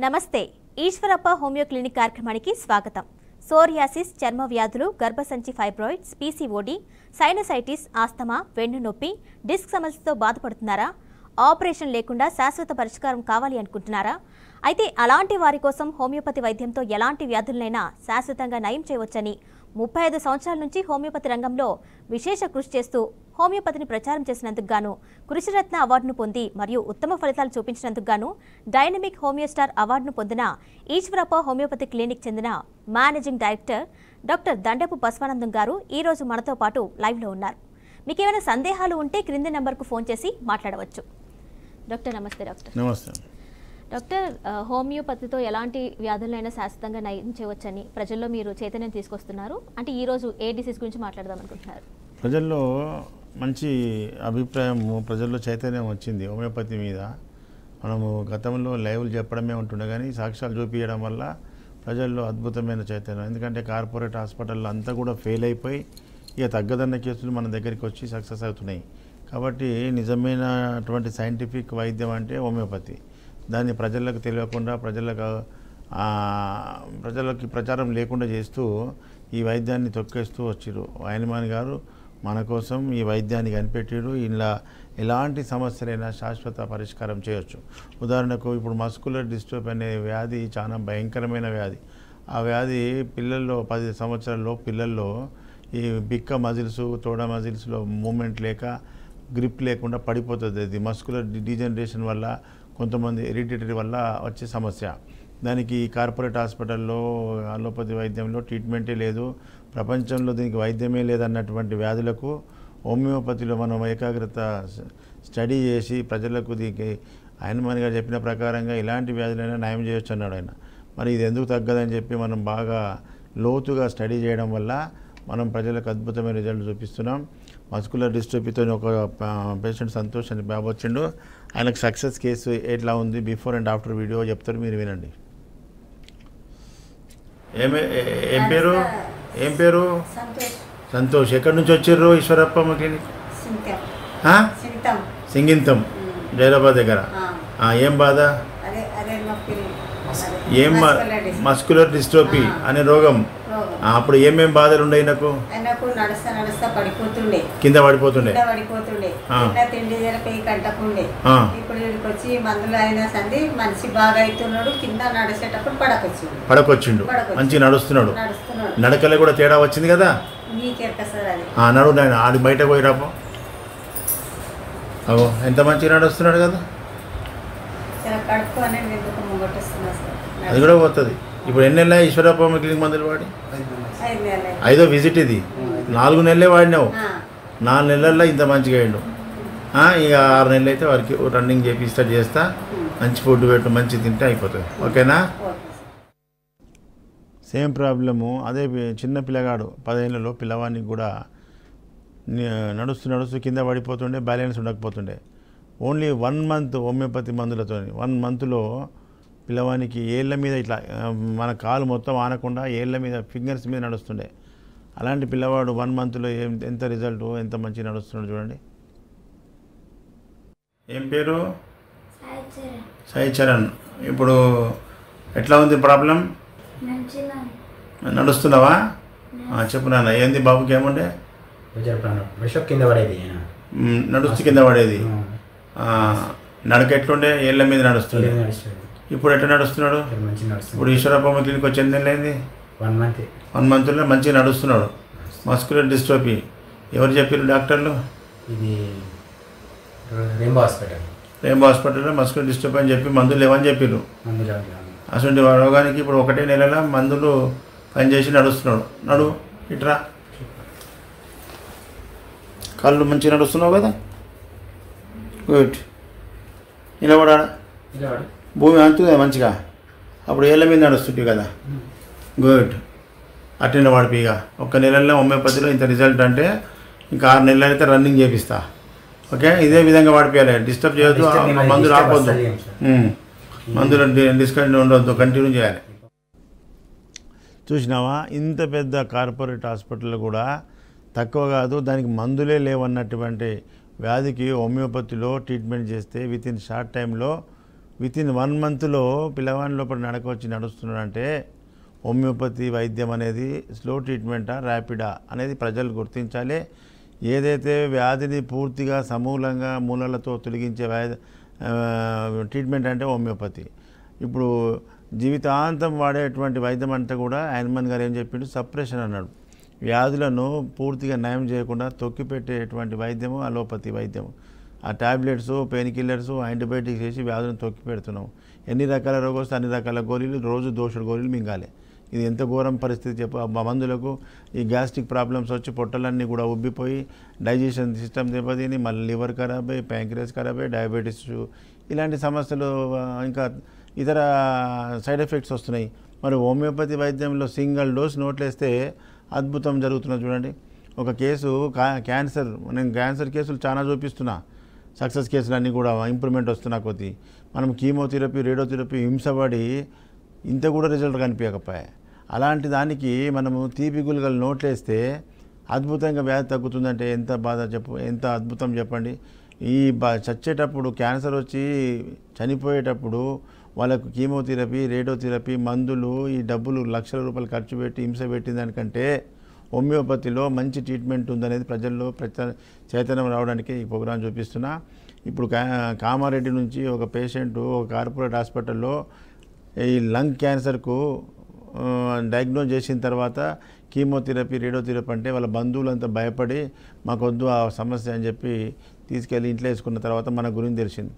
నమస్తే Eeshwarappa homeo clinic కార్యక్రమానికి స్వాగతం. సోరియాసిస్, చర్మ వ్యాధులు, గర్భసంచి ఫైబ్రాయిడ్స్, పీసీఓడి, సైనసైటిస్, ఆస్తమా, వెన్నునొప్పి, డిస్క్ సమస్యతో బాధపడుతున్నారా? ఆపరేషన్ లేకుండా శాశ్వత పరిష్కారం కావాలి అనుకుంటున్నారా? అయితే అలాంటి వారి కోసం హోమియోపతి వైద్యంతో ఎలాంటి వ్యాధులనైనా శాశ్వతంగా నయం చేయవచ్చని 35 సంవత్సరాల నుంచి హోమియోపతి రంగంలో విశేష కృషి చేస్తూ హోమియోపతిని ప్రచారం చేసినందుకు గాను కృషిరత్న అవార్డును పొంది మరియు ఉత్తమ ఫలితాలు చూపించినందుకు గాను డైనమిక్ హోమియో స్టార్ అవార్డును పొందిన ఈశ్వరప్ప హోమియోపతి క్లినిక్ చెందిన మేనేజింగ్ డైరెక్టర్ డాక్టర్ దండపు బసవానందం గారు ఈ రోజు మనతో పాటు లైవ్లో ఉన్నారు. మీకు ఏమైనా సందేహాలు ఉంటే క్రింది నెంబర్కు ఫోన్ చేసి మాట్లాడవచ్చు. డాక్టర్ నమస్తే. నమస్తే డాక్టర్, హోమియోపతితో ఎలాంటి వ్యాధులైనా శాశ్వతంగా నయం చేయవచ్చని ప్రజల్లో మీరు చైతన్యం తీసుకొస్తున్నారు. అంటే ఈరోజు ఏ డిసీజ్ గురించి మాట్లాడదాం అనుకుంటున్నారు? ప్రజల్లో మంచి అభిప్రాయం, ప్రజల్లో చైతన్యం వచ్చింది హోమియోపతి మీద. మనము గతంలో లైవ్లు చెప్పడమే ఉంటుండే కానీ సాక్ష్యాలు చూపించడం వల్ల ప్రజల్లో అద్భుతమైన చైతన్యం. ఎందుకంటే కార్పొరేట్ హాస్పిటల్లో అంతా కూడా ఫెయిల్ అయిపోయి ఇక తగ్గదన్న కేసులు మన దగ్గరికి వచ్చి సక్సెస్ అవుతున్నాయి. కాబట్టి నిజమైనటువంటి సైంటిఫిక్ వైద్యం అంటే హోమియోపతి. దాన్ని ప్రజలకు తెలియకుండా ప్రజలకి ప్రచారం లేకుండా చేస్తూ ఈ వైద్యాన్ని తొక్కేస్తూ వచ్చిరు. ఆయనమాన్ గారు మన కోసం ఈ వైద్యాన్ని కనిపెట్టారు. ఇలా ఎలాంటి సమస్యలైనా శాశ్వత పరిష్కారం చేయొచ్చు. ఉదాహరణకు ఇప్పుడు మస్కులర్ డిస్ట్రోఫీ అనే వ్యాధి చాలా భయంకరమైన వ్యాధి. ఆ వ్యాధి పిల్లల్లో 10 సంవత్సరాల్లో పిల్లల్లో ఈ బిక్క మజిల్స్, తోడ మజిల్స్లో మూమెంట్ లేక గ్రిప్ లేకుండా పడిపోతుంది. అది మస్కులర్ డీజనరేషన్ వల్ల, కొంతమంది హెరిడిటరీ వల్ల వచ్చే సమస్య. దానికి కార్పొరేట్ హాస్పిటల్లో అలోపతి వైద్యంలో ట్రీట్మెంటే లేదు, ప్రపంచంలో దీనికి వైద్యమే లేదన్నటువంటి వ్యాధులకు హోమియోపతిలో మనం ఏకాగ్రత స్టడీ చేసి ప్రజలకు దీనికి ఆయనమాన్ గారు చెప్పిన ప్రకారంగా ఇలాంటి వ్యాధులైనా నయం చేయొచ్చు అన్నాడు ఆయన. మరి ఇది ఎందుకు తగ్గదని చెప్పి మనం బాగా లోతుగా స్టడీ చేయడం వల్ల మనం ప్రజలకు అద్భుతమైన రిజల్ట్ చూపిస్తున్నాం. మస్కులర్ డిస్ట్రోఫీతో ఒక పేషెంట్ సంతోష్ అని బాబు వచ్చిండు. ఆయనకు సక్సెస్ కేసు ఎట్లా ఉంది, బిఫోర్ అండ్ ఆఫ్టర్ వీడియో చెప్తారు, మీరు వినండి. ఏం పేరు? సంతోష్. ఎక్కడి నుంచి వచ్చారు? ఈశ్వరప్ప క్లినిక్ సింగింతం, జైరాబాద్ దగ్గర. ఏం బాధ? మస్కులర్ డిస్ట్రోఫీ అనే రోగం. అప్పుడు ఏమేం బాధలు ఉండే? నాకు కింద పడిపోతుండే, తిండి జరిపోయి కంటకుండే. ఇప్పుడు వీడికి వచ్చి మందులు అయినా సంది మనిషి బాగా అవుతున్నాడు. కింద నడిచేటప్పుడు పడకొచ్చిండు, మంచి నడుస్తున్నాడు. నడకలే కూడా తేడా వచ్చింది కదా. మీకెక్క సార్ అది? నడు నాయన, ఆడి బయట పోయి రాపో. అగో ఎంత మంచిగా నడుస్తున్నాడు కదా. కడుపు అనేది ఎందుకు ముంగొట్టుస్తున్నా సార్? అది కూడా పోతుంది. ఇప్పుడు ఎన్ని నెలలు ఈశ్వరప్ప క్లినిక్ మందులు వాడి? 5వ విజిట్ ఇది. 4 నెలలే వాడినావు. 4 నెలల్లో ఇంత మంచిగా అయ్యిండు. ఇక 6 నెలలు అయితే వారికి రన్నింగ్ చేస్తా, మంచి ఫుడ్ పెట్టు, మంచి తింటే అయిపోతుంది. ఓకేనా? సేమ్ ప్రాబ్లము అదే చిన్న పిల్లగాడు 10 ఏళ్ళలో పిల్లవాడికి కూడా నడుస్తూ కింద పడిపోతుండే, బ్యాలెన్స్ ఉండకపోతుండే. ఓన్లీ 1 మంత్ హోమియోపతి మందులతో 1 మంత్లో పిల్లవానికి ఏళ్ళ మీద ఇట్లా మన కాలు మొత్తం ఆనకుండా ఏళ్ళ మీద ఫింగర్స్ మీద నడుస్తుండే. అలాంటి పిల్లవాడు 1 మంత్లో ఎంత రిజల్ట్, ఎంత మంచి నడుస్తున్నాడు చూడండి. ఏం పేరు? సాయి చరణ్. ఇప్పుడు ఎట్లా ఉంది ప్రాబ్లం? నడుస్తున్నావా? చెప్పు నాన్న, ఏంది బాబుకి ఏముండే? నడుస్తూ కింద పడేది. నడక ఎట్లుండే? ఏళ్ళ మీద నడుస్తుండే. ఇప్పుడు ఎట్లా నడుస్తున్నాడు? ఇప్పుడు ఈశ్వరప్ప క్లినిక్ వచ్చి ఎన్ని నెలలైంది? 1 మంత్లో మంచిగా నడుస్తున్నాడు. మస్కులర్ డిస్ట్రోఫీ ఎవరు చెప్పారు డాక్టర్లు? ఇది రెయిన్బో హాస్పిటల్లో మస్కులర్ డిస్ట్రోఫీ అని చెప్పి మందులు లేవని చెప్పారు. అసలు రోగానికి ఇప్పుడు 1 నెలలో మందులు పనిచేసి నడుస్తున్నాడు. నడు ఇట్రా, కాళ్ళు మంచిగా నడుస్తున్నావు కదా. గుడ్. నిలబడా, భూమి అంతుంది మంచిగా. అప్పుడు ఏళ్ళ మీద నడుస్తుంటే కదా. గుడ్. అట్లా వాడిపి ఇక 1 నెలలో హోమియోపతిలో ఇంత రిజల్ట్ అంటే ఇంకా 6 నెలలు అయితే రన్నింగ్ చేపిస్తా. ఓకే, ఇదే విధంగా వాడిపోయాలి. డిస్టర్బ్ చేయొద్దు, మందులు ఆపొద్దు, మందులు డిస్కంటిన్యూ ఉండొద్దు, కంటిన్యూ చేయాలి. చూసినావా, ఇంత పెద్ద కార్పొరేట్ హాస్పిటల్లో కూడా తక్కువ కాదు, దానికి మందులే లేవన్నటువంటి వ్యాధికి హోమియోపతిలో ట్రీట్మెంట్ చేస్తే విత్ ఇన్ షార్ట్ టైంలో వితిన్ 1 మంత్లో పిల్లవాడి లోపల నడకొచ్చి నడుస్తున్నాడంటే హోమియోపతి వైద్యం అనేది స్లో ట్రీట్మెంటా ర్యాపిడా అనేది ప్రజలు గుర్తించాలి. ఏదైతే వ్యాధిని పూర్తిగా సమూలంగా మూలలతో తొలగించే ట్రీట్మెంట్ అంటే హోమియోపతి. ఇప్పుడు జీవితాంతం వాడేటువంటి వైద్యం అంతా కూడా హనుమాన్ గారు ఏం చెప్పిండు, సప్రెషన్ అన్నాడు. వ్యాధులను పూర్తిగా నయం చేయకుండా తొక్కిపెట్టేటువంటి వైద్యము అలోపతి వైద్యము. ఆ ట్యాబ్లెట్స్, పెయిన్ కిల్లర్స్, యాంటీబయాటిక్స్ వేసి వ్యాధులను తొక్కి పెడుతున్నాం. ఎన్ని రకాల రోగం వస్తే అన్ని రకాల గోళీలు, రోజు దోషుడు గోళీలు మింగాలి. ఇది ఎంత ఘోరం పరిస్థితి చెప్పు. మందులకు ఈ గ్యాస్ట్రిక్ ప్రాబ్లమ్స్ వచ్చి పొట్టలన్నీ కూడా ఉబ్బిపోయి డైజెషన్ సిస్టమ్ దెబ్బతిని మళ్ళీ లివర్ ఖరాబ్ అయ్యి, ప్యాంక్రియస్ ఖరాబ్ అయ్యి, డయాబెటీస్ ఇలాంటి సమస్యలు ఇంకా ఇతర సైడ్ ఎఫెక్ట్స్ వస్తున్నాయి. మరి హోమియోపతి వైద్యంలో సింగిల్ డోస్ నోట్లేస్తే అద్భుతం జరుగుతున్నది. చూడండి, ఒక కేసు క్యాన్సర్, నేను క్యాన్సర్ కేసులు చాలా చూపిస్తున్నా, సక్సెస్ కేసులు అన్నీ కూడా ఇంప్రూవ్మెంట్ వస్తున్నా కొద్దీ. మనం కీమోథెరపీ, రేడియోథెరపీ హింసపడి ఇంత కూడా రిజల్ట్ కనిపించకపోయాయి. అలాంటి దానికి మనము తీపి గుళికలు నోట్లేస్తే అద్భుతంగా వ్యాధి తగ్గుతుందంటే ఎంత బాధ చెప్పు, ఎంత అద్భుతం చెప్పండి. ఈ చచ్చేటప్పుడు క్యాన్సర్ వచ్చి చనిపోయేటప్పుడు వాళ్ళకు కీమోథెరపీ, రేడియోథెరపీ, మందులు, ఈ డబ్బులు లక్షల రూపాయలు ఖర్చు పెట్టి హింస పెట్టిన దానికంటే హోమియోపతిలో మంచి ట్రీట్మెంట్ ఉందనేది ప్రజల్లో చైతన్యం రావడానికి ఈ ప్రోగ్రాం చూపిస్తున్నా. ఇప్పుడు కామారెడ్డి నుంచి ఒక పేషెంట్ ఒక కార్పొరేట్ హాస్పిటల్లో ఈ లంగ్ క్యాన్సర్కు డయాగ్నోజ్ చేసిన తర్వాత కీమోథెరపీ, రేడియోథెరపీ అంటే వాళ్ళ బంధువులంతా భయపడి మాకొద్దు ఆ సమస్య అని చెప్పి తీసుకెళ్ళి ఇంట్లో వేసుకున్న తర్వాత మన గురించి తెలిసింది.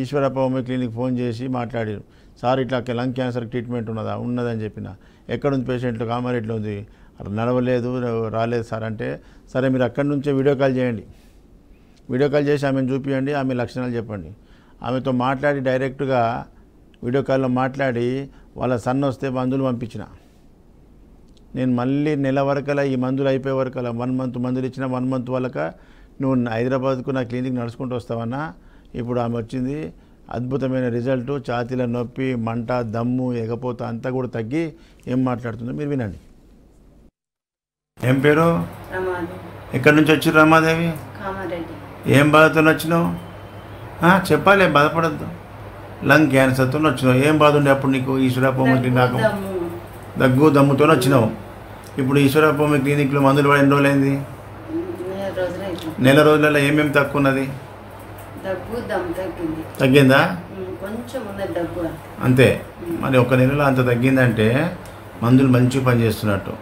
ఈశ్వరప్ప హోమియో క్లినిక్ ఫోన్ చేసి మాట్లాడారు, సార్ ఇట్లా లంగ్ క్యాన్సర్ ట్రీట్మెంట్ ఉన్నదని చెప్పిన. ఎక్కడుంది పేషెంట్లు? కామారెడ్డిలో ఉంది. నడవలేదు, రాలేదు సార్ అంటే, సరే మీరు అక్కడి నుంచే వీడియో కాల్ చేయండి, వీడియో కాల్ చేసి ఆమెను చూపించండి, ఆమె లక్షణాలు చెప్పండి. ఆమెతో మాట్లాడి డైరెక్ట్గా వీడియో కాల్లో మాట్లాడి వాళ్ళ సన్ వస్తే మందులు పంపించిన. నేను మళ్ళీ నెల వరకలా ఈ మందులు అయిపోయే వరకలా 1 మంత్ మందులు ఇచ్చిన. 1 మంత్ వరక నువ్వు హైదరాబాద్కు నా క్లినిక్ నడుచుకుంటూ వస్తావన్నా. ఇప్పుడు ఆమె వచ్చింది, అద్భుతమైన రిజల్టు. ఛాతీల నొప్పి, మంట, దమ్ము, ఎగపోత అంతా కూడా తగ్గి ఏం మాట్లాడుతుందో మీరు వినండి. ఏం పేరు? ఎక్కడి నుంచి వచ్చి రమాదేవి? ఏం బాధతో వచ్చినావు? చెప్పాలి, బాధపడద్దు. లంగ్ క్యాన్సర్తో వచ్చినావు. ఏం బాధ ఉండే అప్పుడు నీకు? ఈశ్వరప్ప హోమియో క్లినిక్ దగ్గు దమ్ముతో వచ్చినావు. ఇప్పుడు ఈశ్వరప్ప హోమియో క్లినిక్లో మందులు పడి ఎన్ని రోజులైంది? నెల రోజులలో ఏమేమి తక్కువ ఉన్నది? తగ్గిందా? అంతే. మరి ఒక నెలలో అంత తగ్గిందంటే మందులు మంచిగా పనిచేస్తున్నట్టు.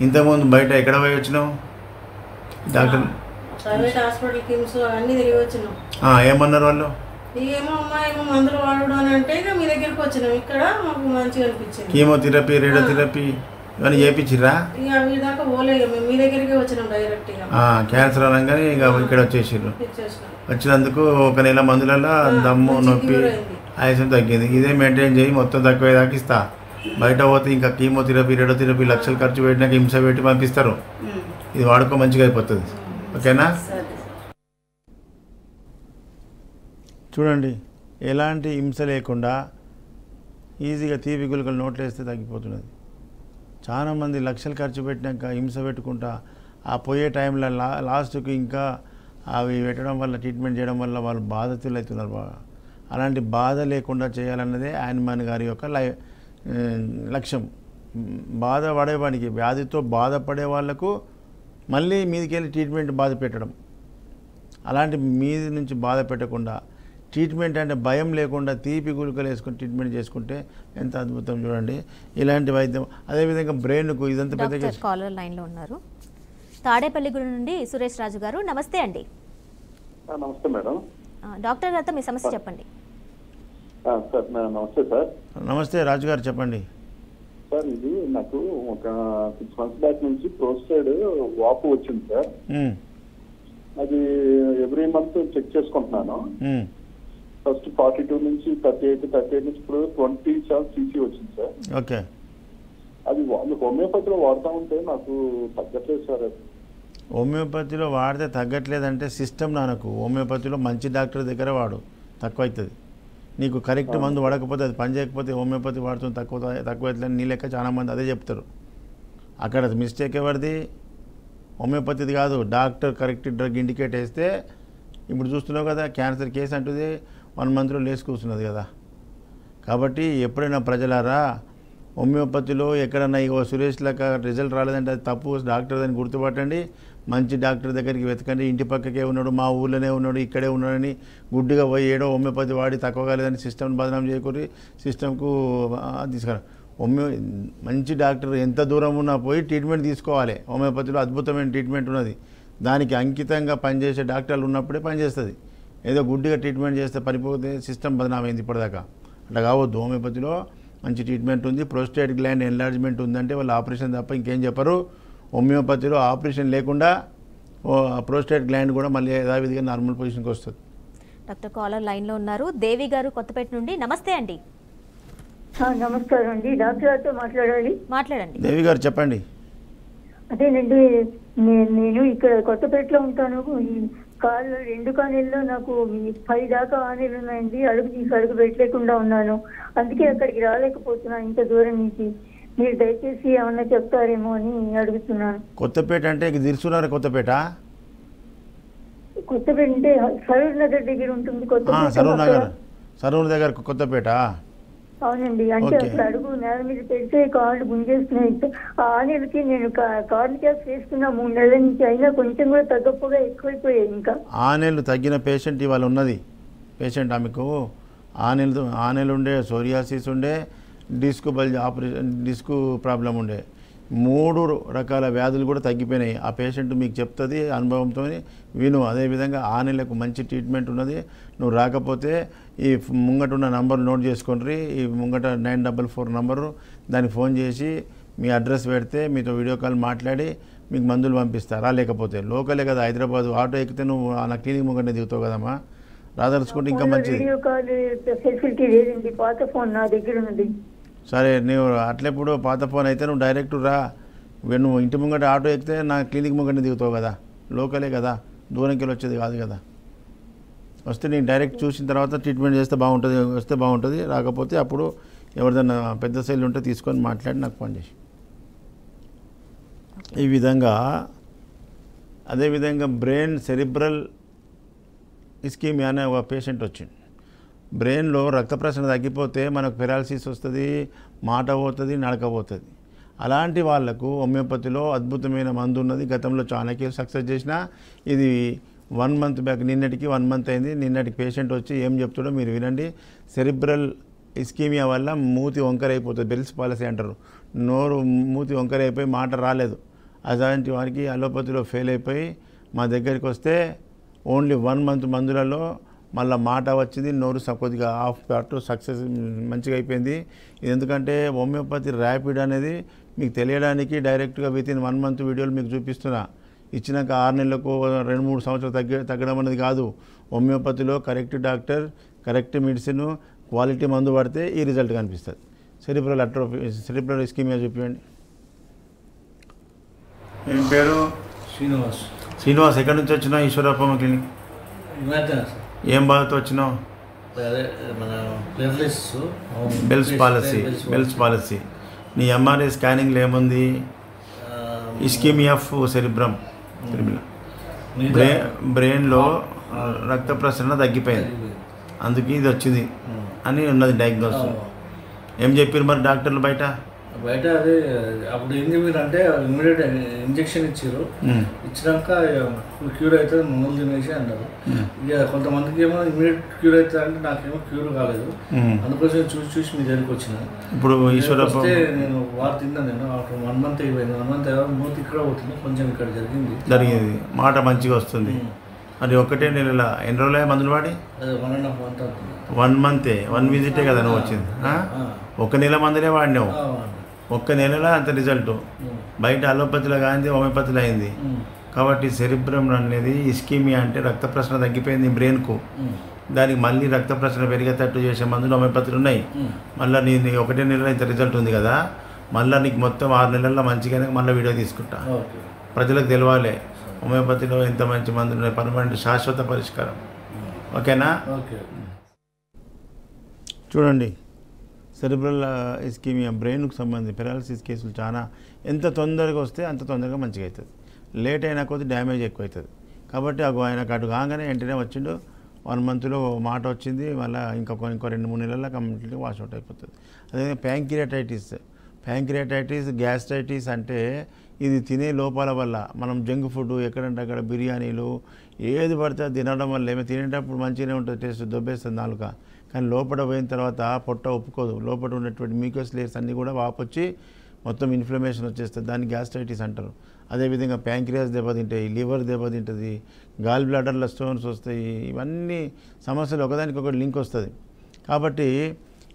ఇంతకుముందు బయట ఎక్కడ పోయి వచ్చినావు? డాక్టర్ ప్రైవేట్ హాస్పిటల్ కిమ్స్ అన్నీ తిరిగి వచ్చినాం. ఏమన్నారు వాళ్ళు? ఏమో అమ్మా ఏమో మందులు వాడడం అని అంటే ఇక మీ దగ్గరికి వచ్చినాం. ఇక్కడ మాకు మంచిగా అనిపించింది. కీమోథెరపీ, రేడియోథెరపీ ఇవన్నీ చేయించిర్రా? ఇక అవి దాకా పోలేదు, మేము మీ దగ్గరికి వచ్చినాం డైరెక్ట్గా. క్యాన్సర్ అనగానే ఇక ఇక్కడ వచ్చేసారు. వచ్చినందుకు ఒక నెల మందులలో దమ్ము, నొప్పి, ఆయాసం తగ్గింది. ఇదే మెయింటైన్ చేయి, మొత్తం తక్కువేదాకా ఇస్తా. బయట పోతే ఇంకా కీమోథెరపీ, రేడియోథెరపీ లక్షలు ఖర్చు పెట్టినాక హింస పెట్టి పంపిస్తారు. ఇది వాడుకో, మంచిగా అయిపోతుంది. ఓకేనా? చూడండి, ఎలాంటి హింస లేకుండా ఈజీగా తీపి గుళికలు నోట్లు వేస్తే తగ్గిపోతున్నది. చాలామంది లక్షలు ఖర్చు పెట్టినాక హింస పెట్టుకుంటా ఆ పోయే టైంలో లాస్ట్కి ఇంకా అవి పెట్టడం వల్ల, ట్రీట్మెంట్ చేయడం వల్ల వాళ్ళు బాధితులు అవుతున్నారు బాగా. అలాంటి బాధ లేకుండా చేయాలన్నదే హనుమాన్ గారి యొక్క లక్ష్యం. బాధ పడేవాడికి, వ్యాధితో బాధపడే వాళ్లకు మళ్ళీ మీదికి వెళ్ళి ట్రీట్మెంట్ బాధ పెట్టడం. అలాంటి మీది నుంచి బాధ పెట్టకుండా ట్రీట్మెంట్ అంటే భయం లేకుండా తీపి గుళికలు వేసుకొని ట్రీట్మెంట్ చేసుకుంటే ఎంత అద్భుతం. చూడండి, ఇలాంటి వైద్యం. అదేవిధంగా బ్రెయిన్కు ఇదంతా పెద్ద. కాలర్ లైన్లో ఉన్నారు. తాడేపల్లిగూడ నుండి సురేష్ రాజు గారు, నమస్తే అండి. నమస్తే మేడం. డాక్టర్ గారితో మీ సమస్య చెప్పండి. సార్ నమస్తే సార్. నమస్తే రాజు గారు, చెప్పండి సార్. ఇది నాకు ఒక 6 months బ్యాక్ నుంచి ప్రోస్టేట్ వాపు వచ్చింది సార్. అది ఎవ్రీ మంత్ చెక్ చేసుకుంటున్నాను. ఫస్ట్ 42 నుంచి 38 నుంచి ఇప్పుడు 27 cc వచ్చింది సార్. ఓకే. అది వాళ్ళు హోమియోపతిలో వాడుతూ ఉంటే నాకు తగ్గట్లేదు సార్. అది హోమియోపతిలో వాడితే తగ్గట్లేదంటే సిస్టమ్ నాకు హోమియోపతిలో మంచి డాక్టర్ దగ్గర వాడు, తక్కువ అవుతుంది. నీకు కరెక్ట్ మందు వాడకపోతే, అది పని చేయకపోతే హోమియోపతి వాడుతుంది తక్కువ అవుతుందని నీ లెక్క చాలామంది అదే చెప్తారు. అక్కడ మిస్టేక్ ఎవరిది? హోమియోపతిది కాదు. డాక్టర్ కరెక్ట్ డ్రగ్ ఇండికేట్ వేస్తే, ఇప్పుడు చూస్తున్నావు కదా క్యాన్సర్ కేసు అంటుంది 1 monthలో లేచి కూర్చున్నది కదా. కాబట్టి ఎప్పుడైనా ప్రజలారా హోమియోపతిలో ఎక్కడన్నా ఇగో సురేష్ లెక్క రిజల్ట్ రాలేదంటే అది తప్పు, డాక్టర్ దాన్ని గుర్తుపట్టండి, మంచి డాక్టర్ దగ్గరికి వెతకండి. ఇంటి పక్కకే ఉన్నాడు, మా ఊళ్ళోనే ఉన్నాడు, ఇక్కడే ఉన్నాడని గుడ్డిగా పోయి ఏడో హోమియోపతి వాడి తక్కువ కాలేదని సిస్టమ్ని బదనాం చేయకూరి సిస్టమ్కు తీసుకురా. మంచి డాక్టర్ ఎంత దూరం ఉన్నా పోయి ట్రీట్మెంట్ తీసుకోవాలి. హోమియోపతిలో అద్భుతమైన ట్రీట్మెంట్ ఉన్నది, దానికి అంకితంగా పనిచేసే డాక్టర్లు ఉన్నప్పుడే పనిచేస్తుంది. ఏదో గుడ్డిగా ట్రీట్మెంట్ చేస్తే పడిపోతే సిస్టమ్ బదనామైంది ఇప్పటిదాకా. అట్లా కావద్దు. హోమియోపతిలో మంచి ట్రీట్మెంట్ ఉంది. ప్రోస్టేట్ గ్లాండ్ ఎన్లార్జ్మెంట్ ఉందంటే వాళ్ళు ఆపరేషన్ తప్ప ఇంకేం చెప్పరు. హోమియోపతిలో ఆపరేషన్ లేకుండా ప్రోస్టేట్ గ్లాండ్ కూడా మళ్ళీ యథావిధిగా నార్మల్ పొజిషన్కి వస్తుంది. డాక్టర్ కాలర్ లైన్లో ఉన్నారు. దేవి గారు కొత్తపేట నుండి. నమస్తే అండి. నమస్కారం అండి. డాక్టర్ గారితో మాట్లాడండి. దేవి గారు చెప్పండి. అదేనండి, నేను ఇక్కడ కొత్తపేటలో ఉంటాను. ఈ కాళ్ళు 2 కాళ్ళల్లో నాకు 10 దాకా ఆనీలు ఉన్నాయండి. అడుగు పెట్టలేకుండా ఉన్నాను. అందుకే అక్కడికి రాలేకపోతున్నా ఇంత దూరం నుంచి. మీరు దయచేసి ఏమన్నా చెప్తారేమో అని అడుగుతున్నాను. కొత్తపేట అంటే దిల్సునగర్ కొత్తపేట అంటే సరూర్ నగర్ దగ్గర ఉంటుంది. సరూర్ దగ్గర కొత్తపేట. అవునండి. అంటే అక్కడ అడుగు నేల మీద పెడితే కాళ్ళు గుంజేస్తున్నాయి. ఆ ఆనీలకి నేను కార్న్ క్యాప్స్ వేసుకున్నా 3 నెలల నుంచి, అయినా కొంచెం కూడా తగ్గపోగా ఎక్కువైపోయాయి. ఇంకా ఆనీళ్ళు తగ్గిన పేషెంట్ ఇవాళ ఉన్నది. పేషెంట్ ఆమెకు ఆనీళ్ళు ఉండే, సోరియాసిస్ ఉండే, డిస్క్ ప్రాబ్లం ఉండే, 3 రకాల వ్యాధులు కూడా తగ్గిపోయినాయి. ఆ పేషెంట్ మీకు చెప్తుంది అనుభవంతో విను. అదేవిధంగా ఆనీళ్ళకు మంచి ట్రీట్మెంట్ ఉన్నది. నువ్వు రాకపోతే ఈ ముంగట ఉన్న నంబర్ నోట్ చేసుకోండి. ఈ ముంగట 944 నంబరు, దానికి ఫోన్ చేసి మీ అడ్రస్ పెడితే మీతో వీడియో కాల్ మాట్లాడి మీకు మందులు పంపిస్తారా. లేకపోతే లోకలే కదా హైదరాబాద్, ఆటో ఎక్కితే నువ్వు నా క్లినిక్ ముంగట దిగుతావు కదమ్మా. రాదలుచుకుంటే ఇంకా మంచిది. సరే, నువ్వు అట్లెప్పుడు పాత ఫోన్ అయితే నువ్వు డైరెక్ట్ రా. నువ్వు ఇంటి ముంగట ఆటో ఎక్కితే నా క్లినిక్ ముంగట దిగుతావు కదా, లోకలే కదా, దూరంకి వెళ్ళి వచ్చేది కాదు కదా. వస్తే నేను డైరెక్ట్ చూసిన తర్వాత ట్రీట్మెంట్ చేస్తే బాగుంటుంది, వస్తే బాగుంటుంది. రాకపోతే అప్పుడు ఎవరిదన్నా పెద్ద శైలి ఉంటే తీసుకొని మాట్లాడి నాకు ఫోన్ చేసి. ఈ విధంగా అదేవిధంగా బ్రెయిన్ సెరిబ్రల్ ఇస్కీమియా అనే ఒక పేషెంట్ వచ్చింది. బ్రెయిన్లో రక్త ప్రసరణ తగ్గిపోతే మనకు పెరాలసిస్ వస్తుంది, మాట పోతుంది, నడక పోతుంది. అలాంటి వాళ్లకు హోమియోపతిలో అద్భుతమైన మందు ఉన్నది. గతంలో చాలా కేసు సక్సెస్ చేసిన. ఇది 1 మంత్ బ్యాక్, నిన్నటికి 1 మంత్ అయింది. నిన్నటికి పేషెంట్ వచ్చి ఏం చెప్తాడో మీరు వినండి. సెరిబ్రల్ ఇస్కీమియా వల్ల మూతి వంకర అయిపోతుంది, బెల్స్ పాలసీ అంటారు. నోరు మూతి వంకర అయిపోయి మాట రాలేదు. అలాంటి వారికి అలోపతిలో ఫెయిల్ అయిపోయి మా దగ్గరికి వస్తే ఓన్లీ 1 మంత్ మందులలో మళ్ళీ మాట వచ్చింది, నోరు కొద్దిగా హాఫ్ పార్ట్ సక్సెస్ మంచిగా అయిపోయింది. ఇది ఎందుకంటే హోమియోపతి ర్యాపిడ్ అనేది మీకు తెలియడానికి డైరెక్ట్గా వితిన్ 1 మంత్ వీడియోలు మీకు చూపిస్తున్నా. ఇచ్చినాక 6 నెలలకు 2-3 సంవత్సరాలు తగ్గడం అనేది కాదు. హోమియోపతిలో correct doctor, correct medicine, quality మందు పడితే ఈ రిజల్ట్ కనిపిస్తుంది. సెరిబ్రల్ ఇస్కీమియా చూపించండి. ఏం పేరు? శ్రీనివాస్. ఎక్కడి నుంచి వచ్చినావు? ఈశ్వరప్పమ్మ క్లినిక్. ఏం బాధతో వచ్చినావు? Bell's palsy. నీ ఎంఆర్ఐ స్కానింగ్లో ఏముంది? Ischemia of cerebrum. బ్రెయిన్లో రక్త ప్రసరణ తగ్గిపోయింది, అందుకే ఇది వచ్చింది అని ఉన్నది డయాగ్నోస్. ఏం చెప్పారు మరి డాక్టర్లు బయట? అదే అప్పుడు ఏం చెప్పారంటే ఇమ్మీడియట్ ఇంజెక్షన్ ఇచ్చారు. ఇచ్చినాక క్యూర్ అవుతుంది, మందులు తినేసి అన్నారు. ఇక కొంతమందికి ఏమో ఇమ్మీడియట్ క్యూర్ అవుతుంది అంటే నాకేమో క్యూర్ కాలేదు. అందుకోసం చూసి మీ దగ్గరికి వచ్చిన. ఇప్పుడు వస్తే నేను వారు తిన్నా. నేను 1 మంత్ అయిపోయింది. 1 మంత్ మూతి ఇక్కడ అవుతుంది, కొంచెం ఇక్కడ జరిగింది. మాట మంచిగా వస్తుంది. అది ఒకటే నెల ఎన్ని రోజులు మందులు వాడి? 1.5 month అవుతుంది. 1 మంతే, 1 విజిటే కదా నువ్వు వచ్చింది. 1 నెల మందులే వాడినావు. 1 నెలలో అంత రిజల్ట్. బయట అలోపతిలో కానీ హోమియోపతిలో అయింది. కాబట్టి సెరిబ్రమ్ అనేది ఇస్కీమియా అంటే రక్త ప్రసరణ తగ్గిపోయింది బ్రెయిన్కు. దానికి మళ్ళీ రక్త ప్రసరణ పెరిగేటట్టు చేసే మందులు హోమియోపతిలు ఉన్నాయి. మళ్ళీ నీ 1 నెలలో ఇంత రిజల్ట్ ఉంది కదా, మళ్ళీ నీకు మొత్తం 6 నెలల్లో మంచిగానే మళ్ళీ వీడియో తీసుకుంటా. ప్రజలకు తెలవాలి హోమియోపతిలో ఎంత మంచి మందులు ఉన్నాయి, పర్మనెంట్ శాశ్వత పరిష్కారం. ఓకేనా? చూడండి, సెరిబ్రల్ ఇస్కీమియా బ్రెయిన్కు సంబంధించి పెరాలసిస్ కేసులు చాలా ఎంత తొందరగా వస్తే అంత తొందరగా మంచిగా అవుతుంది. లేట్ అయినా కొద్ది డ్యామేజ్ ఎక్కువ అవుతుంది. కాబట్టి ఆయనకు అటు కాగానే వెంటనే వచ్చిండు, 1 మంత్లో మాట వచ్చింది, మళ్ళీ ఇంకో 2-3 నెలల్లో కంప్లీట్గా వాష్అవుట్ అయిపోతుంది. అదే ప్యాంక్రియాటైటిస్ గ్యాస్ట్రైటిస్ అంటే ఇది తినే లోపాల వల్ల, మనం జంక్ ఫుడ్ ఎక్కడంటే అక్కడ బిర్యానీలు ఏది పడితే తినడం వల్ల ఏమో తినేటప్పుడు మంచిగానే ఉంటుంది, టేస్ట్ దొబ్బేస్తుంది నాలుక, కానీ లోపల పోయిన తర్వాత పొట్ట ఒప్పుకోదు, లోపల ఉన్నటువంటి మ్యూకస్ లేయర్స్ అన్నీ కూడా వాపొచ్చి మొత్తం ఇన్ఫ్లమేషన్ వచ్చేస్తుంది, దాన్ని గ్యాస్ట్రైటిస్ అంటారు. అదేవిధంగా ప్యాంక్రియాస్ దెబ్బతింటాయి, లివర్ దెబ్బతింటుంది, గాల్ బ్లాడర్లో స్టోన్స్ వస్తాయి, ఇవన్నీ సమస్యలు ఒకదానికొకటి లింక్ వస్తుంది. కాబట్టి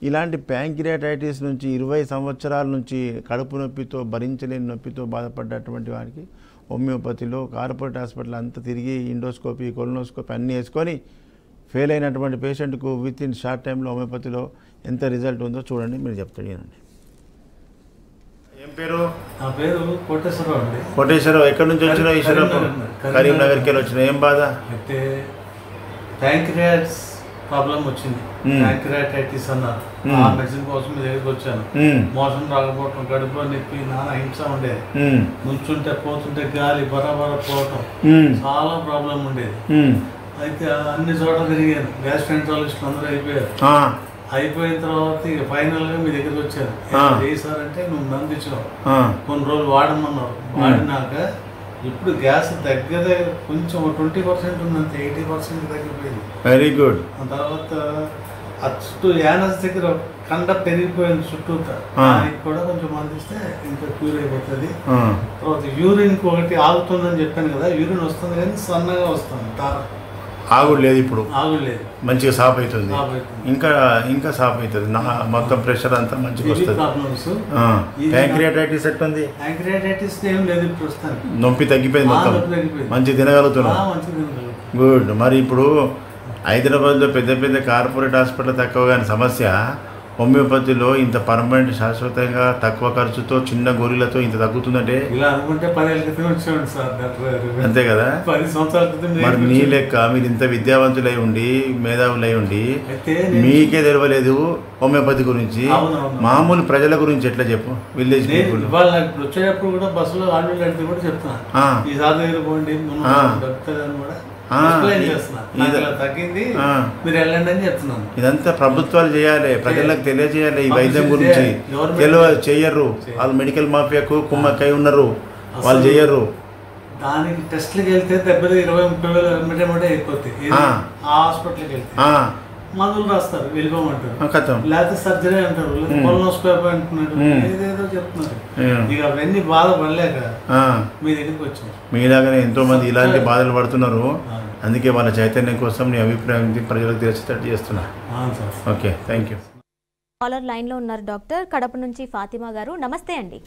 ఇలాంటి ప్యాంక్రియాటైటిస్ నుంచి 20 సంవత్సరాల నుంచి కడుపు నొప్పితో భరించలేని నొప్పితో బాధపడ్డటువంటి వారికి హోమియోపతిలో కార్పొరేట్ హాస్పిటల్ అంతా తిరిగి ఇండోస్కోపీ కొలనోస్కోపీ అన్నీ వేసుకొని ఫెయిల్ అయినటువంటి పేషెంట్కు విత్ ఇన్ షార్ట్ టైంలో హోమియోపతిలో ఎంత రిజల్ట్ ఉందో చూడండి, మీరు చెప్తాడు. ఏం పేరు? నా పేరు కోటేశ్వరరావు అండి. కోటేశ్వరరావు ఎక్కడి నుంచి వచ్చినా? ఈశ్వరరావు కరీంనగర్కి వెళ్ళి వచ్చిన. ఏం బాధ? అయితే ప్యాంక్రియాస్ ప్రాబ్లం వచ్చింది, ప్యాంక్రియాటైటిస్ అన్నారు. ఆ మెడిసిన్ కోసం మీ దగ్గరికి వచ్చాను. మోషన్ రాకపోవటం, కడుపులో నొప్పి, నానా హింస ఉండేది, నుంచుంటే పోతుంటే గాలి బరాబర పోవటం, చాలా ప్రాబ్లం ఉండేది. అయితే అన్ని చోట్ల తిరిగాను, గ్యాస్ట్రాంట్రాలజిస్టులు అందరూ అయిపోయారు. అయిపోయిన తర్వాత ఇక ఫైనల్గా మీ దగ్గరికి వచ్చాను. ఏం సార్ అంటే నువ్వు మంది ఇచ్చినావు, కొన్ని రోజులు వాడమన్నారు. వాడినాక ఇప్పుడు గ్యాస్ దగ్గర కొంచెం 20% ఉందంటే 80% తగ్గిపోయింది. Very good. ఆ తర్వాత ఆ చుట్టూ యానస్ దగ్గర కండ పెరిగిపోయింది చుట్టూతా, దానికి కూడా కొంచెం మందిస్తే ఇంకా క్యూర్ అయిపోతుంది. తర్వాత యూరిన్ ఒకటి ఆగుతుందని చెప్పాను కదా, యూరిన్ వస్తుంది కానీ సన్నగా వస్తుంది, ఆగుడు లేదు, ఇప్పుడు ఆగుడు లేదు, మంచిగా సాఫ్ అవుతుంది, ఇంకా సాఫ్ అవుతుంది, మొత్తం ప్రెషర్ అంతా మంచిగా వస్తుంది. ప్యాంక్రియాటైటిస్ ఎట్లుంది? ప్యాంక్రియాటైటిస్ ఏం లేదు ఇప్పుడు వస్తాను, నొప్పి తగ్గిపోయింది, మొత్తం మంచి తినగలుగుతున్నాం. గుడ్. మరి ఇప్పుడు హైదరాబాద్లో పెద్ద పెద్ద కార్పొరేట్ హాస్పిటల్ తక్కువ కానీ సమస్య, హోమియోపతిలో ఇంత పర్మనెంట్ శాశ్వతంగా తక్కువ ఖర్చుతో చిన్న గోళీలతో ఇంత తగ్గుతుందంటే ఇలా అనుకుంటే 10 ఏళ్ళ క్రితం వచ్చేవాడు సార్ డాక్టర్. అంతే కదా, 10 సంవత్సరాల క్రితం. మరి మీ లెక్క మీరు ఇంత విద్యావంతులై ఉండి మేధావులై ఉండి మీకే తెలవలేదు హోమియోపతి గురించి, మామూలు ప్రజల గురించి ఎట్లా చెప్పు? విలేజ్ పీపుల్ ఇవాళ ఇప్పుడు వచ్చేటప్పుడు కూడా బస్సులో ఆడవాళ్ళు అడిగితే కూడా చెప్తాను, ఈ సార్ దగ్గర పోండి దొరుకుతుందని కూడా తగ్గింది, మీరు వెళ్ళండి అని చెప్తున్నాను. ఇదంతా ప్రభుత్వాలు చేయాలి, ప్రజలకు తెలియజేయాలి ఈ వైద్యం గురించి. చెయ్యరు వాళ్ళు, మెడికల్ మాఫియాకు కుమ్మక్కై ఉన్నారు, వాళ్ళు చెయ్యరు. దానికి టెస్ట్లకి వెళ్తే దెబ్బలు 20-30 వేలు ఎమ్మటే అయిపోతాయి. ఆ హాస్పిటల్కి వెళ్తే మందులు రాస్తారు, వెళ్ళిపోమంటారు, లేకపోతే సర్జరీ అంటారు, కొలనోస్కోపీ అంటున్నారు, ఏదేదో చెప్తున్నారు. ఇక అవన్నీ బాధపడలేక మీ దగ్గరికి వచ్చారు. మీలాగానే ఎంతో మంది ఇలాంటి బాధలు పడుతున్నారు, అందుకే వాళ్ళ చైతన్యం కోసం నీ అభిప్రాయం ప్రజలకు తెలిసేటట్టు చేస్తున్నా. Okay, thank you. Caller line లో ఉన్నారు డాక్టర్. కడప నుంచి ఫాతిమా గారు. నమస్తే అండి.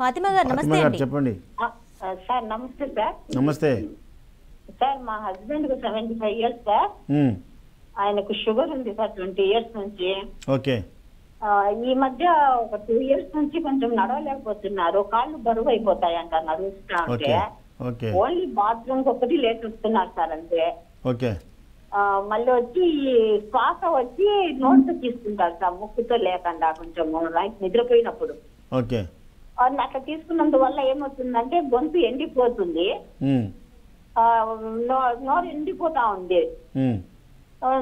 ఫాతిమా గారు నమస్తే అండి. చెప్పండి సార్. నమస్తే సార్. నమస్తే సార్. మా హస్బెండ్ కు 75 ఇయర్స్ సార్. ఆయనకు షుగర్ ఉంది సార్ 20 ఇయర్స్ నుంచి. ఓకే. ఈ మధ్య ఒక 2 ఇయర్స్ నుంచి కొంచెం నడవలేకపోతున్నారు, కాళ్ళు బరువు అయిపోతాయి అంట నడుస్తా ఉంటే. ఓన్లీ బాత్రూమ్ ఒకటి లేట్ వస్తున్నారు సార్ అంతే. ఓకే. మళ్ళీ వచ్చి శ్వాస వచ్చి నోటితో తీసుకుంటారు సార్, ముక్కుతో లేకుండా కొంచెం నిద్రపోయినప్పుడు. ఓకే. అట్లా తీసుకున్నందువల్ల ఏమవుతుందంటే గొంతు ఎండిపోతుంది, నోరు ఎండిపోతా ఉంది.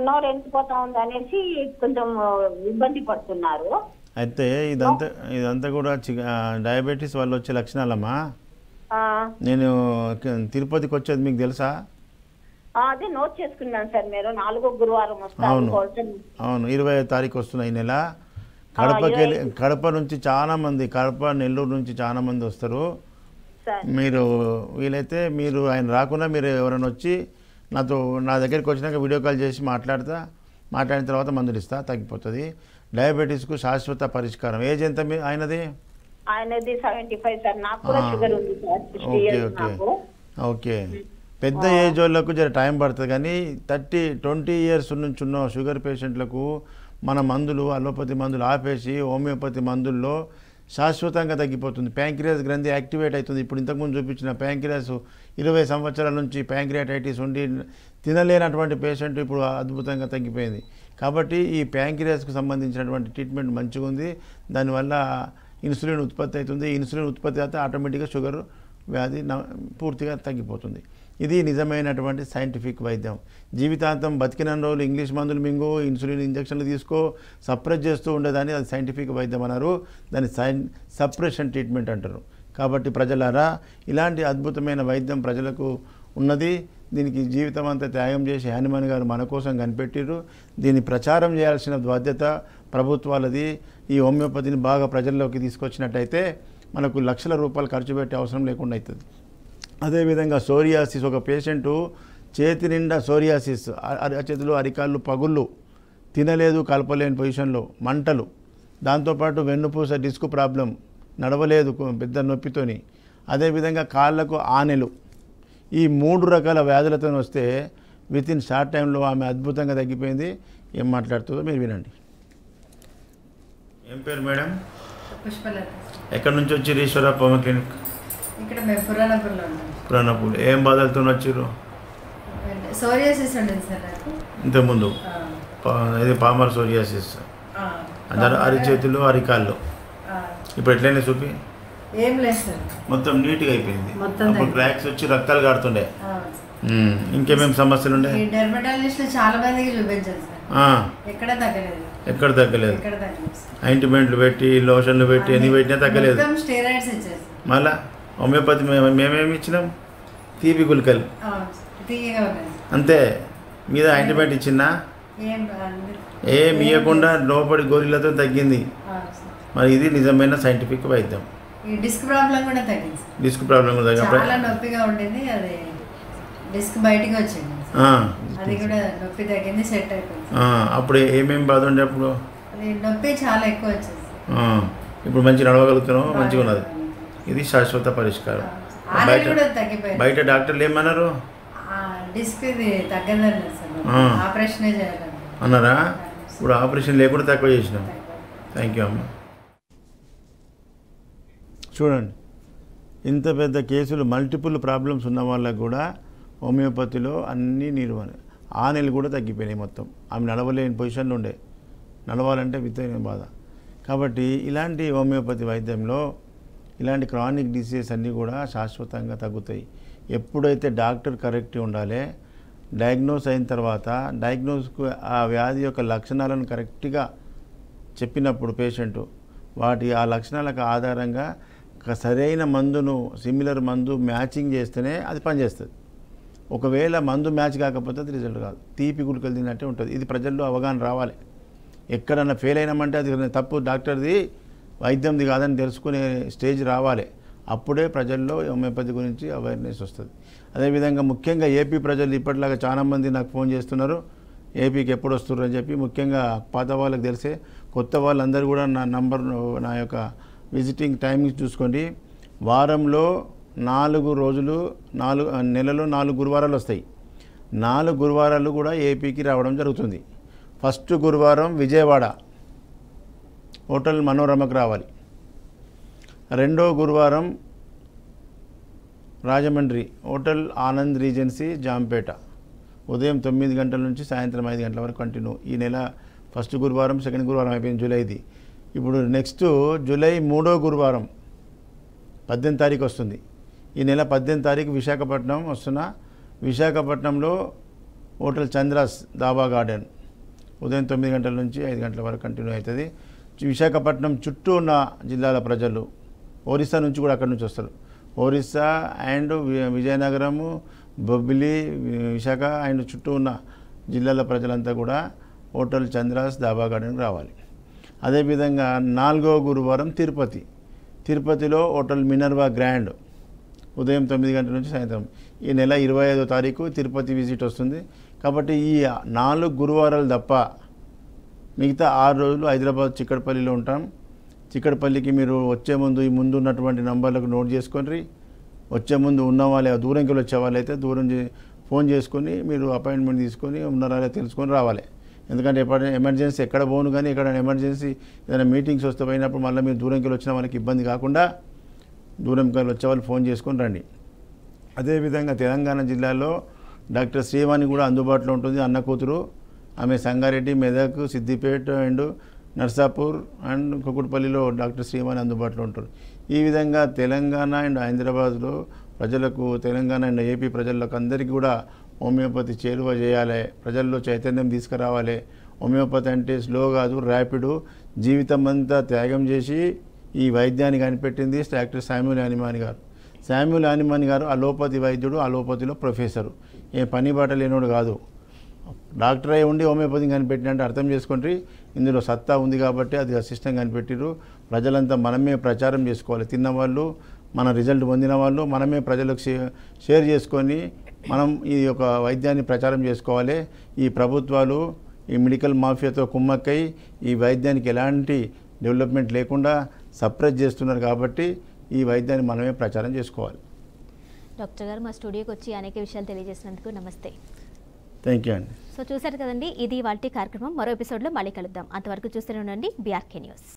నోరు ఎండిపోతా ఉంది అనేసి కొంచెం ఇబ్బంది పడుతున్నారు. అయితే ఇదంతా కూడా డయాబెటీస్ వల్ల వచ్చే లక్షణాలమ్మా. నేను తిరుపతికి వచ్చేది మీకు తెలుసా? అదే నోట్ చేసుకున్నాను సార్. మీరు 4వ గురువారం వస్తారు. అవును, 20వ తారీఖు వస్తున్న ఈ నెల. కడప నుంచి చాలా మంది, కడప నెల్లూరు నుంచి చాలా మంది వస్తారు. మీరు వీలైతే మీరు ఆయన రాకుండా మీరు ఎవరైనా వచ్చి నా దగ్గరికి వచ్చినాక వీడియో కాల్ చేసి మాట్లాడిన తర్వాత మందులు ఇస్తా, తగ్గిపోతుంది. డయాబెటీస్కు శాశ్వత పరిష్కారం. ఏజ్ ఎంత ఆయనది? 75 సార్. నాకు కూడా షుగర్ ఉంది సార్. ఓకే. పెద్ద ఏజ్ వాళ్ళకు జర టైం పడుతుంది, కానీ 20 ఇయర్స్ నుంచి ఉన్న షుగర్ పేషెంట్లకు మన మందులు, అలోపతి మందులు ఆపేసి హోమియోపతి మందుల్లో శాశ్వతంగా తగ్గిపోతుంది. ప్యాంక్రియాస్ గ్రంథి యాక్టివేట్ అవుతుంది. ఇప్పుడు ఇంతకుముందు చూపించిన ప్యాంక్రియాస్ 20 సంవత్సరాల నుంచి ప్యాంక్రియాటైటిస్ ఉండి తినలేనటువంటి పేషెంట్ ఇప్పుడు అద్భుతంగా తగ్గిపోయింది. కాబట్టి ఈ ప్యాంక్రియాస్కు సంబంధించినటువంటి ట్రీట్మెంట్ మంచిగా ఉంది. దానివల్ల ఇన్సులిన్ ఉత్పత్తి అవుతుంది. ఇన్సులిన్ ఉత్పత్తి అయితే ఆటోమేటిక్గా షుగర్ వ్యాధి పూర్తిగా తగ్గిపోతుంది. ఇది నిజమైనటువంటి సైంటిఫిక్ వైద్యం. జీవితాంతం బతికిన రోజులు ఇంగ్లీష్ మందులు మింగు, ఇన్సులిన్ ఇంజక్షన్లు తీసుకో, సప్రెస్ చేస్తూ ఉండేదాన్ని అది సైంటిఫిక్ వైద్యం అన్నారు. దాన్ని సప్రెషన్ ట్రీట్మెంట్ అంటారు. కాబట్టి ప్రజలారా, ఇలాంటి అద్భుతమైన వైద్యం ప్రజలకు ఉన్నది. దీనికి జీవితం అంతా త్యాగం చేసి హనుమాన్ గారు మన కోసం కనిపెట్టిరు. దీన్ని ప్రచారం చేయాల్సిన బాధ్యత ప్రభుత్వాలది. ఈ హోమియోపతిని బాగా ప్రజల్లోకి తీసుకొచ్చినట్టయితే మనకు లక్షల రూపాయలు ఖర్చు పెట్టే అవసరం లేకుండా అవుతుంది. అదేవిధంగా సోరియాసిస్, ఒక పేషెంటు చేతి నిండా సోరియాసిస్, అరచేతులు అరికాళ్ళు పగుళ్ళు, తినలేదు కలపలేని పొజిషన్లో, మంటలు, దాంతోపాటు వెన్నుపూస డిస్క్ ప్రాబ్లం, నడవలేదు పెద్ద నొప్పితోని, అదేవిధంగా కాళ్ళకు ఆనెలు, ఈ 3 రకాల వ్యాధులతో వస్తే వితిన్ షార్ట్ టైంలో ఆమె అద్భుతంగా తగ్గిపోయింది. ఏం మాట్లాడుతుందో మీరు వినండి. ఏం పేరు మేడం? పుష్పలత. ఎక్కడి నుంచి వచ్చి ఈశ్వరప్ప హోమియో క్లినిక్? ఇక్కడ మేము పురాణపూర్లో ఉన్నాం. పురాణపూర్. ఏం బాధలతో వచ్చారు? సోరియాసిస్ ఉండేది సార్ నాకు ఇంతకుముందు. ఇది పామర్ సోరియాసిస్, అరిచేతులు అరికాళ్ళు. ఇప్పుడు ఎట్లయినా చూపి. ఏం లేదు సార్, మొత్తం నీట్గా అయిపోయింది. అప్పుడు క్రాక్స్ వచ్చి రక్తాలు కారుతుండే. ఇంకేమేమి సమస్యలు ఉండే? డెర్మటాలజిస్ట్ చాలా మందికి చూపించారు సార్, ఎక్కడ తగ్గలేదు. ఆయింట్మెంట్లు పెట్టి, లోషన్లు పెట్టి, ఎన్ని పెట్టినా తగ్గలేదు. స్టెరాయిడ్స్ ఇచ్చారు. మళ్ళా హోమియోపతి మేమేమి ఇచ్చినాం? తీపి గుళికలు అంతే. మీద ఆయింట్మెంట్ ఇచ్చినా ఏమి ఇవ్వకుండా లోపలి గోరీలతో తగ్గింది. మరి ఇది నిజమైన సైంటిఫిక్ వైద్యం. డిస్క్ ప్రాబ్లం కూడా తగ్గింది. డిస్క్ ప్రాబ్లం కూడా చాలా నొప్పిగా ఉండేది, అది డిస్క్ బయటికి వచ్చింది, అది కూడా నొప్పి తగ్గింది, సెట్ అయిపోయింది. అప్పుడు ఏమేమి బాధ ఉండే? అప్పుడు అది నొప్పి చాలా ఎక్కువ వచ్చేది. ఇప్పుడు మంచి నడవగలుగుతున్నాం, మంచిగా ఉన్నది. ఇది శాశ్వత పరిష్కారం. బయట డాక్టర్లు ఏమన్నారు? డిస్క్ ఇది తగ్గదన్నారు సార్, ఆపరేషనే చేయాలి అన్నారా? ఇప్పుడు ఆపరేషన్ లేకుండా తక్కువ చేసినాం. థ్యాంక్ యూ అమ్మ. చూడండి, ఇంత పెద్ద కేసులు, మల్టిపుల్ ప్రాబ్లమ్స్ ఉన్న వాళ్ళకు కూడా హోమియోపతిలో అన్నీ నిర్వహణ, ఆనెలు కూడా తగ్గిపోయినాయి మొత్తం. ఆమె నడవలేని పొజిషన్లో ఉండే, నడవాలంటే విత్తైన బాధ. కాబట్టి ఇలాంటి హోమియోపతి వైద్యంలో ఇలాంటి క్రానిక్ డిసీజెస్ అన్నీ కూడా శాశ్వతంగా తగ్గుతాయి. ఎప్పుడైతే డాక్టర్ కరెక్ట్గా ఉండాలి, డయాగ్నోస్ అయిన తర్వాత డయాగ్నోస్కు ఆ వ్యాధి యొక్క లక్షణాలను కరెక్ట్గా చెప్పినప్పుడు పేషెంటు ఆ లక్షణాలకు ఆధారంగా సరైన మందును, సిమిలర్ మందు మ్యాచింగ్ చేస్తేనే అది పనిచేస్తుంది. ఒకవేళ మందు మ్యాచ్ కాకపోతే అది రిజల్ట్ కాదు. తీపి గుళికలు తిన్నట్టే ఉంటుంది. ఇది ప్రజల్లో అవగాహన రావాలి. ఎక్కడన్నా ఫెయిల్ అయినామంటే అది తప్పు డాక్టర్ది, వైద్యంది కాదని తెలుసుకునే స్టేజ్ రావాలి. అప్పుడే ప్రజల్లో హోమియోపతి గురించి అవేర్నెస్ వస్తుంది. అదేవిధంగా ముఖ్యంగా ఏపీ ప్రజలు ఇప్పటిలాగా చాలామంది నాకు ఫోన్ చేస్తున్నారు, ఏపీకి ఎప్పుడు వస్తున్నారు అని చెప్పి. ముఖ్యంగా పాత వాళ్ళకి తెలిసే, కొత్త వాళ్ళందరూ కూడా నా యొక్క విజిటింగ్ టైమింగ్స్ చూసుకోండి. వారంలో 4 రోజులు, నెలలో 4 గురువారాలు వస్తాయి. 4 గురువారాలు కూడా ఏపీకి రావడం జరుగుతుంది. ఫస్ట్ గురువారం విజయవాడ హోటల్ మనోరమకు రావాలి. రెండో గురువారం రాజమండ్రి హోటల్ ఆనంద్ రీజెన్సీ జాంపేట, ఉదయం 9 గంటల నుంచి సాయంత్రం 5 గంటల వరకు కంటిన్యూ. ఈ నెల ఫస్ట్ గురువారం, సెకండ్ గురువారం అయిపోయింది జూలైది. ఇప్పుడు నెక్స్ట్ జూలై 3వ గురువారం 18వ తారీఖు వస్తుంది. ఈ నెల 18వ తారీఖు విశాఖపట్నం వస్తున్నా. విశాఖపట్నంలో హోటల్ చంద్రాస్ దాబా గార్డెన్, ఉదయం 9 గంటల నుంచి 5 గంటల వరకు కంటిన్యూ అవుతుంది. విశాఖపట్నం చుట్టూ ఉన్న జిల్లాల ప్రజలు, ఒరిస్సా నుంచి కూడా అక్కడి నుంచి వస్తారు. ఒరిస్సా అండ్ విజయనగరము, బొబ్బిలి, విశాఖ అండ్ చుట్టూ ఉన్న జిల్లాల ప్రజలంతా కూడా హోటల్ చంద్రాస్ దాబా గార్డెన్కి రావాలి. అదేవిధంగా 4వ గురువారం తిరుపతిలో హోటల్ మినర్వా గ్రాండ్, ఉదయం 9 గంటల నుంచి సాయంత్రం. ఈ నెల 25వ తారీఖు తిరుపతి విజిట్ వస్తుంది. కాబట్టి ఈ 4 గురువారాలు తప్ప మిగతా 6 రోజులు హైదరాబాద్ చిక్కడపల్లిలో ఉంటాం. చిక్కడపల్లికి మీరు వచ్చే ముందు ఈ ముందు ఉన్నటువంటి నంబర్లకు నోట్ చేసుకొని, వచ్చే ముందు ఉన్న వాళ్ళే, దూరంకి వచ్చే వాళ్ళైతే దూరం ఫోన్ చేసుకొని మీరు అపాయింట్మెంట్ తీసుకొని ఉన్నారా తెలుసుకొని రావాలి. ఎందుకంటే ఎప్పుడైనా ఎమర్జెన్సీ ఎక్కడ పోను, కానీ ఎక్కడైనా ఎమర్జెన్సీ ఏదైనా మీటింగ్స్ వస్తే పోయినప్పుడు మళ్ళీ మీరు దూరంకి వచ్చిన వాళ్ళకి ఇబ్బంది కాకుండా దూరంకి వచ్చే వాళ్ళు ఫోన్ చేసుకొని రండి. అదేవిధంగా తెలంగాణ జిల్లాలో డాక్టర్ శ్రీవాణి కూడా అందుబాటులో ఉంటుంది. అన్న కూతురు, ఆమె సంగారెడ్డి, మెదక్, సిద్దిపేట అండ్ నర్సాపూర్ అండ్ కుకుట్పల్లిలో డాక్టర్ శ్రీవాణి అందుబాటులో ఉంటారు. ఈ విధంగా తెలంగాణ అండ్ హైదరాబాద్లో ప్రజలకు, తెలంగాణ అండ్ ఏపీ ప్రజలకు అందరికీ కూడా హోమియోపతి చేరువ చేయాలి, ప్రజల్లో చైతన్యం తీసుకురావాలి. హోమియోపతి అంటే స్లో కాదు, ర్యాపిడ్. జీవితం అంతా త్యాగం చేసి ఈ వైద్యాన్ని కనిపెట్టింది డాక్టర్ శామ్యూల్ హానిమాన్ గారు. శామ్యూల్ హానిమాన్ గారు అలోపతి వైద్యుడు, అలోపతిలో ప్రొఫెసరు. ఏ పని బాట లేనోడు కాదు. డాక్టర్ అయి ఉండి హోమియోపతిని కనిపెట్టినంటే అర్థం చేసుకోండి, ఇందులో సత్తా ఉంది కాబట్టి అది సిస్టమ్ కనిపెట్టిరు. ప్రజలంతా మనమే ప్రచారం చేసుకోవాలి. తిన్నవాళ్ళు, మన రిజల్ట్ పొందిన వాళ్ళు మనమే ప్రజలకు షేర్ చేసుకొని మనం ఈ యొక్క వైద్యాన్ని ప్రచారం చేసుకోవాలి. ఈ ప్రభుత్వాలు ఈ మెడికల్ మాఫియాతో కుమ్మక్కై ఈ వైద్యానికి ఎలాంటి డెవలప్మెంట్ లేకుండా సప్రెస్ చేస్తున్నారు కాబట్టి ఈ వైద్యాన్ని మనమే ప్రచారం చేసుకోవాలి. డాక్టర్ గారు మా స్టూడియోకి వచ్చి అనేక విషయాలు తెలియజేసినందుకు నమస్తే. థ్యాంక్ యూ అండి. సో చూసారు కదండి, ఇది వాటి కార్యక్రమం. మరో ఎపిసోడ్లో మళ్ళీ కలుద్దాం. అంతవరకు చూస్తూనే ఉండండి BRK న్యూస్.